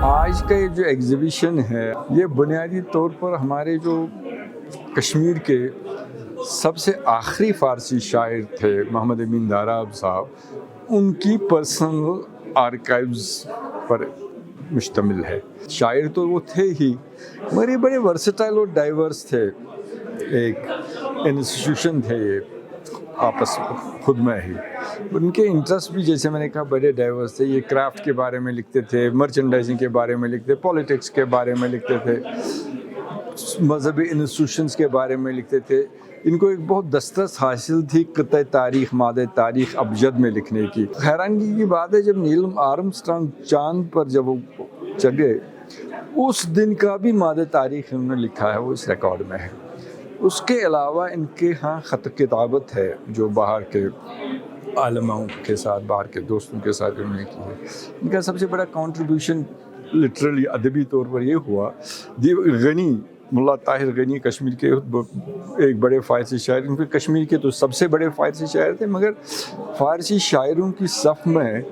आज का ये जो एग्ज़िबिशन है, ये बुनियादी तौर पर हमारे जो कश्मीर के सबसे आखिरी फ़ारसी शायर थे मोहम्मद अमीन दाराब साहब, उनकी पर्सनल आर्काइव्स पर मुश्तमिल है। शायर तो वो थे ही, मगर ये बड़े वर्सेटाइल और डाइवर्स थे। एक इंस्टीट्यूशन थे ये आपस खुद में ही। उनके इंटरेस्ट भी, जैसे मैंने कहा, बड़े डाइवर्स थे। ये क्राफ्ट के बारे में लिखते थे, मर्चेंडाइजिंग के बारे में लिखते, पॉलिटिक्स के बारे में लिखते थे, मजहबी इंस्टीट्यूशंस के बारे में लिखते थे। इनको एक बहुत दस्तरस हासिल थी क़ित्ता तारीख़, मादे तारीख़ अबजद में लिखने की। हैरानगी की बात है, जब नील आर्मस्ट्रांग चांद पर जब वो चढ़े, उस दिन का भी मादे तारीख़ उन्होंने लिखा है, वो इस रिकॉर्ड में है। उसके अलावा इनके यहाँ ख़त किताबत है, जो बाहर के आलमाओं के साथ, बाहर के दोस्तों के साथ उन्होंने की है। इनका सबसे बड़ा कंट्रीब्यूशन लिटरली अदबी तौर पर ये हुआ, गनी मुल्ला ताहिर गनी कश्मीर के एक बड़े फ़ारसी शायर, इनके कश्मीर के तो सबसे बड़े फ़ारसी शायर थे, मगर फ़ारसी शायरों की सफ़ में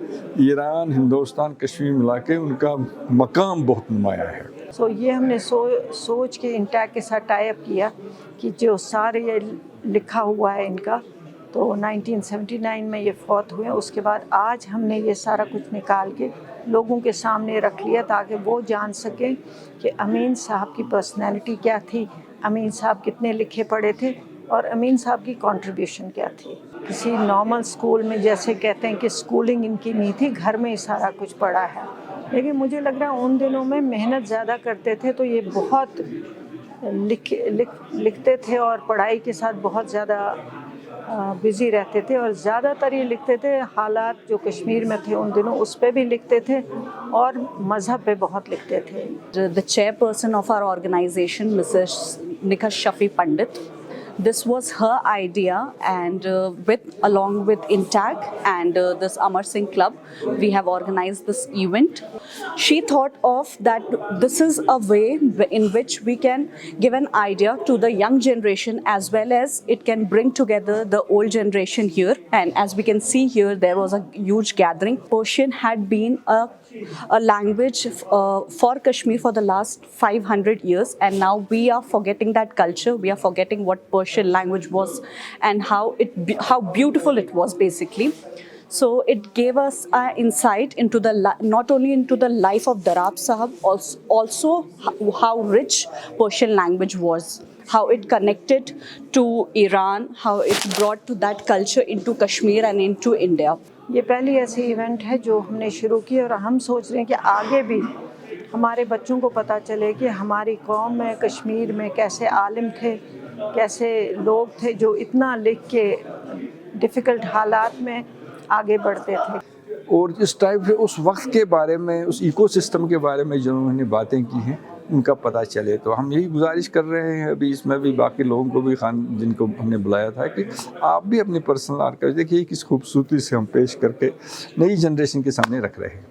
ईरान, हिंदुस्तान, कश्मीर मिला के उनका मकाम बहुत नुमाया है। ये हमने सोच के इंटैक के साथ टाई अप किया कि जो सारे ये लिखा हुआ है इनका, तो 1979 में ये फौत हुए। उसके बाद आज हमने ये सारा कुछ निकाल के लोगों के सामने रख लिया, ताकि वो जान सकें कि अमीन साहब की पर्सनैलिटी क्या थी, अमीन साहब कितने लिखे पढ़े थे और अमीन साहब की कंट्रीब्यूशन क्या थी। किसी नॉर्मल स्कूल में जैसे कहते हैं कि स्कूलिंग इनकी नहीं थी, घर में ही सारा कुछ पढ़ा है। लेकिन मुझे लग रहा है उन दिनों में मेहनत ज़्यादा करते थे, तो ये बहुत लिखते थे और पढ़ाई के साथ बहुत ज़्यादा बिज़ी रहते थे, और ज़्यादातर ये लिखते थे हालात जो कश्मीर में थे उन दिनों, उस पे भी लिखते थे और मज़हब पे बहुत लिखते थे। The chairperson of our organization, Mrs. Nikha Shafi Pandit, this was her idea, and along with INTAG and this Amar Singh Club, we have organized this event. She thought of that this is a way in which we can give an idea to the young generation, as well as it can bring together the old generation here. And as we can see here, there was a huge gathering. Persian had been a language for Kashmir for the last 500 years, and now we are forgetting that culture. We are forgetting what Persian language was and how beautiful it was, basically. So it gave us an insight into not only into the life of Darab Sahab, also how rich Persian language was, how it connected to Iran, how it brought that culture into Kashmir and into India. ये पहली ऐसी event है जो हमने शुरू की, और हम सोच रहे हैं कि आगे भी हमारे बच्चों को पता चले कि हमारी कौम में, कश्मीर में कैसे आलिम थे, कैसे लोग थे जो इतना लिख के डिफ़िकल्ट हालात में आगे बढ़ते थे। और इस टाइप से उस वक्त के बारे में, उस इकोसिस्टम के बारे में जो उन्होंने बातें की हैं, उनका पता चले। तो हम यही गुजारिश कर रहे हैं अभी इसमें भी बाकी लोगों को भी, जिनको हमने बुलाया था, कि आप भी अपनी पर्सनल आर्काइव देखिए, किस खूबसूरती से हम पेश करके नई जनरेशन के सामने रख रहे हैं।